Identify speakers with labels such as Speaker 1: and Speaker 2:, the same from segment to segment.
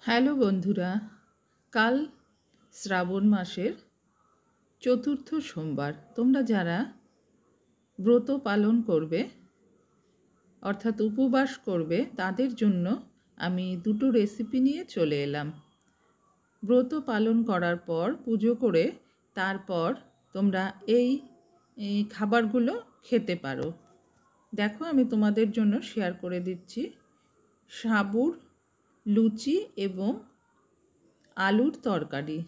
Speaker 1: Hello বন্ধুরা, কাল শ্রাবণ মাসের চতুর্থ সোমবার। তোমরা যারা ব্রত পালন করবে অর্থাৎ উপবাস করবে তাদের জন্য আমি দুটো রেসিপি নিয়ে চলে এলাম। ব্রত পালন করার পর পুজো করে তারপর তোমরা এই খাবারগুলো খেতে পারো। দেখো, আমি তোমাদের জন্য শেয়ার করে দিচ্ছি সাবুর লুচি এবং আলুর তরকারি।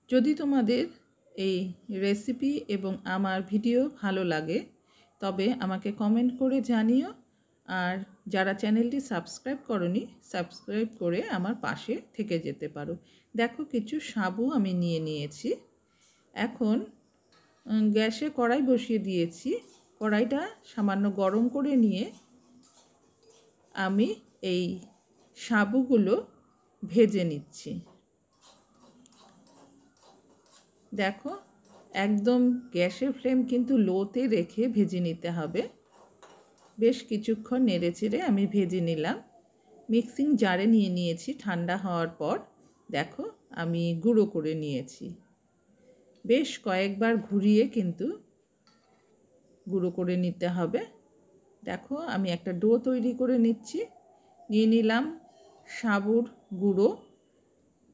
Speaker 1: যদি তোমাদের এই রেসিপি এবং আমার ভিডিও ভালো লাগে তবে আমাকে কমেন্ট করে জানিও। আর যারা চ্যানেলটি সাবস্ক্রাইব করনি, সাবস্ক্রাইব করে আমার পাশে থেকে যেতে পারো। দেখো, কিছু সাবু আমি নিয়ে নিয়েছি। এখন গ্যাসে কড়াই বসিয়ে দিয়েছি। কড়াইটা সামান্য গরম করে নিয়ে আমি এই সাবুগুলো ভেজে নিচ্ছি। দেখো, একদম গ্যাসের ফ্লেম কিন্তু লোতে রেখে ভেজে নিতে হবে। বেশ কিছুক্ষণ নেড়েচেড়ে আমি ভেজে নিলাম। মিক্সিং জারে নিয়ে নিয়েছি। ঠান্ডা হওয়ার পর দেখো আমি গুঁড়ো করে নিয়েছি। বেশ কয়েকবার ঘুরিয়ে কিন্তু গুঁড়ো করে নিতে হবে। দেখো, আমি একটা ডো তৈরি করে নিচ্ছি। নিয়ে নিলাম সাবুর গুঁড়ো।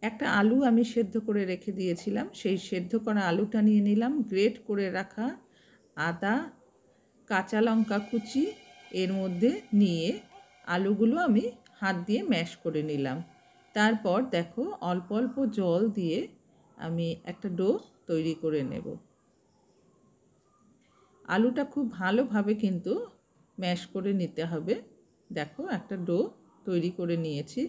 Speaker 1: একটা আলু আমি সেদ্ধ করে রেখে দিয়েছিলাম, সেই সেদ্ধ করা আলুটা নিয়ে নিলাম। গ্রেট করে রাখা আদা, কাঁচা লঙ্কা কুচি এর মধ্যে নিয়ে আলুগুলো আমি হাত দিয়ে ম্যাশ করে নিলাম। তারপর দেখো, অল্প অল্প জল দিয়ে আমি একটা ডো তৈরি করে নেব। আলুটা খুব ভালোভাবে কিন্তু ম্যাশ করে নিতে হবে। দেখো, একটা ডো তৈরি করে নিয়েছি।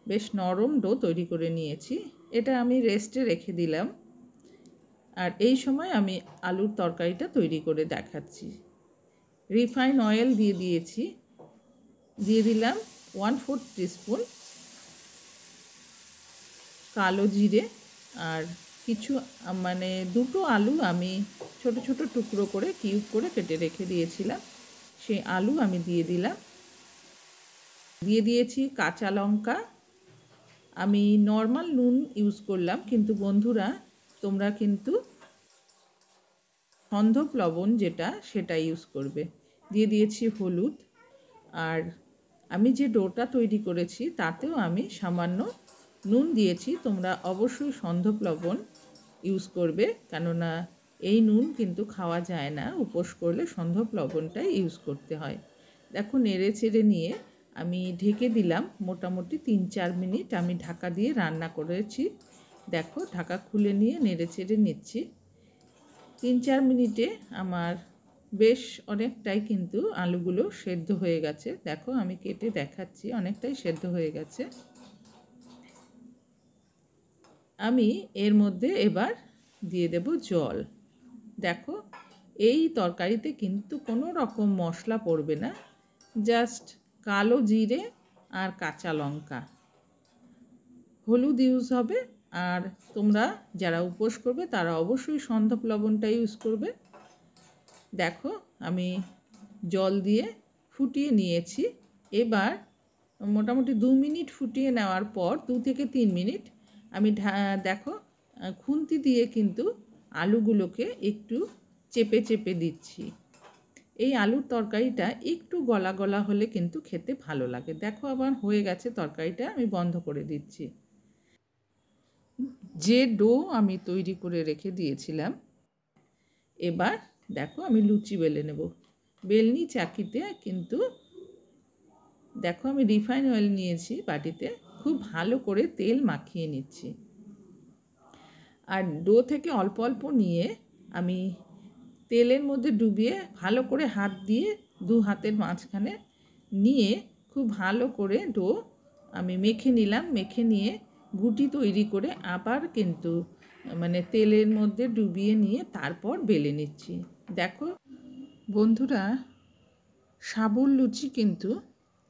Speaker 1: বেশ নরম ডো তৈরি করে নিয়েছি। এটা আমি রেস্টে রেখে দিলাম। আর এই সময় আমি আলুর তরকারিটা তৈরি করে দেখাচ্ছি। রিফাইন অয়েল দিয়ে দিয়েছি। দিয়ে দিলাম 1/4 টিস্পুন কালো জিরে। আর কিছু দুটো আলু আমি ছোট ছোট টুকরো করে কিউব করে কেটে রেখে দিয়েছিলাম, সেই আলু আমি দিয়ে দিলাম। দিয়ে দিয়েছি কাঁচা লঙ্কা। আমি নর্মাল নুন ইউজ করলাম, কিন্তু বন্ধুরা তোমরা কিন্তু সন্ধব লবণ সেটা ইউজ করবে। দিয়ে দিয়েছি হলুদ। আর আমি যে ডোটা তৈরি করেছি তাতেও আমি সামান্য নুন দিয়েছি। তোমরা অবশ্যই সন্ধব লবণ ইউজ করবে, কেননা এই নুন কিন্তু খাওয়া যায় না। উপোস করলে সন্ধব লবণটাই ইউজ করতে হয়। দেখো, নেড়ে চেড়ে নিয়ে আমি ঢেকে দিলাম। মোটামুটি 3-4 মিনিট আমি ঢাকা দিয়ে রান্না করেছি। দেখো, ঢাকা খুলে নিয়ে নেড়ে চেড়ে নিচ্ছি। 3-4 মিনিটে আমার বেশ অনেকটাই কিন্তু আলুগুলো সেদ্ধ হয়ে গেছে। দেখো, আমি কেটে দেখাচ্ছি, অনেকটাই সেদ্ধ হয়ে গেছে। আমি এর মধ্যে এবার দিয়ে দেব জল। দেখো, এই তরকারিতে কিন্তু কোনো রকম মশলা পড়বে না, জাস্ট কালো জিরে আর কাঁচা লঙ্কা। হলুদ ইউজ হবে। আর তোমরা যারা উপোস করবে তারা অবশ্যই সন্ধব লবণটা ইউজ করবে। দেখো, আমি জল দিয়ে ফুটিয়ে নিয়েছি। এবার মোটামুটি 2 মিনিট ফুটিয়ে নেওয়ার পর 2 থেকে 3 মিনিট আমি দেখো খুন্তি দিয়ে কিন্তু আলুগুলোকে একটু চেপে চেপে দিচ্ছি। এই আলুর তরকারিটা একটু গলা গলা হলে কিন্তু খেতে ভালো লাগে। দেখো, আবার হয়ে গেছে তরকারিটা, আমি বন্ধ করে দিচ্ছি। যে ডো আমি তৈরি করে রেখে দিয়েছিলাম, এবার দেখো আমি লুচি বেলে নেব। বেলনি চাকিতে কিন্তু দেখো আমি রিফাইন অয়েল নিয়েছি বাটিতে, খুব ভালো করে তেল মাখিয়ে নিচ্ছি। আর ডো থেকে অল্প অল্প নিয়ে আমি তেলের মধ্যে ডুবিয়ে ভালো করে হাত দিয়ে 2 হাতের মাঝখানে নিয়ে খুব ভালো করে ডো আমি মেখে নিলাম। মেখে নিয়ে গুটি তৈরি করে আবার কিন্তু তেলের মধ্যে ডুবিয়ে নিয়ে তারপর বেলে নিচ্ছি। দেখো বন্ধুরা, সাবুর লুচি কিন্তু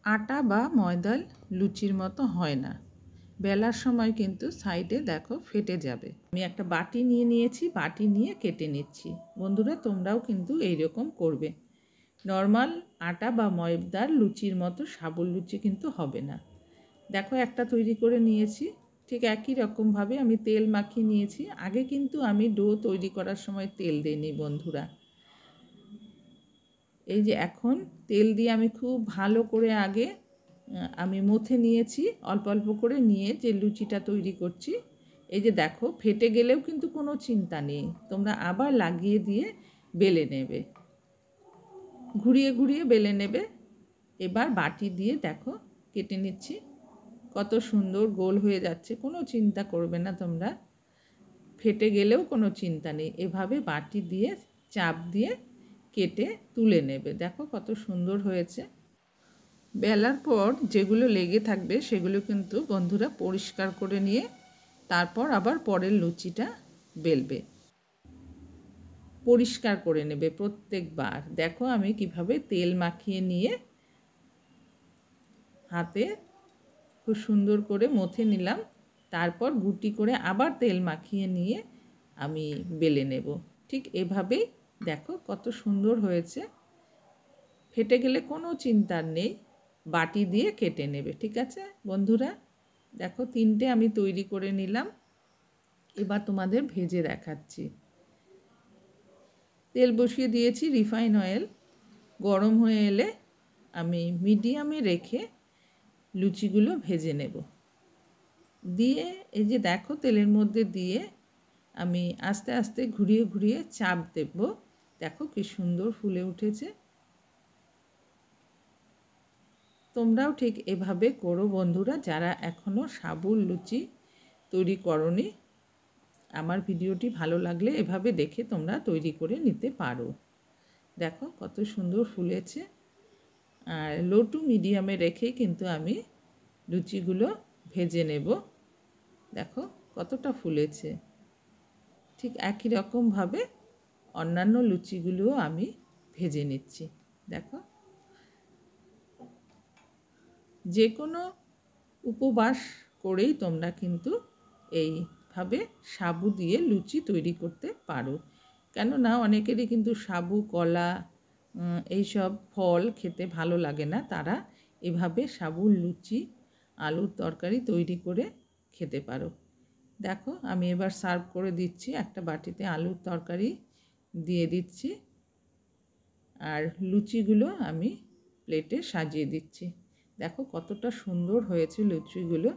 Speaker 1: আটা বা ময়দার লুচির মতো হয় না। বেলার সময় কিন্তু সাইডে দেখো ফেটে যাবে। আমি একটা বাটি নিয়ে নিয়েছি, বাটি নিয়ে কেটে নিচ্ছি। বন্ধুরা, তোমরাও কিন্তু এইরকম করবে। নর্মাল আটা বা ময়দার লুচির মতো সাবুর লুচি কিন্তু হবে না। দেখো একটা তৈরি করে নিয়েছি। ঠিক একই রকমভাবে আমি তেল মাখিয়ে নিয়েছি। আগে কিন্তু আমি ডো তৈরি করার সময় তেল দিইনি বন্ধুরা। এই যে এখন তেল দিয়ে আমি খুব ভালো করে আগে আমি মথে নিয়েছি, অল্প অল্প করে নিয়ে যে লুচিটা তৈরি করছি। এই যে দেখো ফেটে গেলেও কিন্তু কোনো চিন্তা নেই, তোমরা আবার লাগিয়ে দিয়ে বেলে নেবে, ঘুরিয়ে ঘুরিয়ে বেলে নেবে। এবার বাটি দিয়ে দেখো কেটে নিচ্ছি, কত সুন্দর গোল হয়ে যাচ্ছে, কোনো চিন্তা করবে না তোমরা, ফেটে গেলেও কোনো চিন্তা নেই। এভাবে বাটি দিয়ে চাপ দিয়ে কেটে তুলে নেবে। দেখো কত সুন্দর হয়েছে। বেলার পর যেগুলো লেগে থাকবে সেগুলো কিন্তু বন্ধুরা পরিষ্কার করে নিয়ে তারপর আবার পরের লুচিটা বেলবে, পরিষ্কার করে নেবে প্রত্যেকবার। দেখো আমি কিভাবে তেল মাখিয়ে নিয়ে হাতে খুব সুন্দর করে মথে নিলাম, তারপর গুটি করে আবার তেল মাখিয়ে নিয়ে আমি বেলে নেব। ঠিক এভাবেই দেখো কত সুন্দর হয়েছে। ফেটে গেলে কোনো চিন্তার নেই, বাটি দিয়ে কেটে নেবে। ঠিক আছে বন্ধুরা, দেখো 3টে আমি তৈরি করে নিলাম। এবার তোমাদের ভেজে দেখাচ্ছি। তেল বসিয়ে দিয়েছি রিফাইন অয়েল, গরম হয়ে এলে আমি মিডিয়ামে রেখে লুচিগুলো ভেজে নেব। দিয়ে এই যে দেখো তেলের মধ্যে দিয়ে আমি আস্তে আস্তে ঘুরিয়ে ঘুরিয়ে চাপ দেব। দেখো কি সুন্দর ফুলে উঠেছে। তোমরাও ঠিক এভাবে করো বন্ধুরা, যারা এখনও সাবুর লুচি তৈরি করনি। আমার ভিডিওটি ভালো লাগলে এভাবে দেখে তোমরা তৈরি করে নিতে পারো। দেখো কত সুন্দর ফুলেছে। আর লো টু মিডিয়ামে রেখেই কিন্তু আমি লুচিগুলো ভেজে নেব। দেখো কতটা ফুলেছে। ঠিক একই রকমভাবে অন্যান্য লুচিগুলোও আমি ভেজে নিচ্ছি। দেখো যে কোনো উপবাস করেই তোমরা কিন্তু এইভাবে সাবু দিয়ে লুচি তৈরি করতে পারো। কেননা অনেকেরই কিন্তু সাবু, কলা এইসব ফল খেতে ভালো লাগে না, তারা এভাবে সাবুর লুচি, আলুর তরকারি তৈরি করে খেতে পারো। দেখো আমি এবার সার্ভ করে দিচ্ছি, একটা বাটিতে আলুর তরকারি দিয়ে দিচ্ছি আর লুচিগুলো আমি প্লেটে সাজিয়ে দিচ্ছি। দেখো কতটা সুন্দর হয়েছে লুচিগুলো।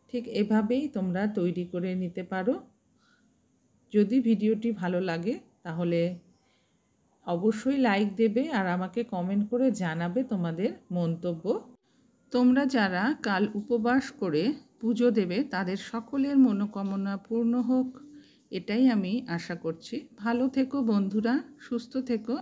Speaker 1: ঠিক এভাবেই তোমরা তৈরি করে নিতে পারো। যদি ভিডিওটি ভালো লাগে তাহলে অবশ্যই লাইক দেবে আর আমাকে কমেন্ট করে জানাবে তোমাদের মন্তব্য। তোমরা যারা কাল উপবাস করে পুজো দেবে তাদের সকলের মনোকামনা পূর্ণ হোক, এটাই আমি আশা করছি। ভালো থেকো বন্ধুরা, সুস্থ থেকো।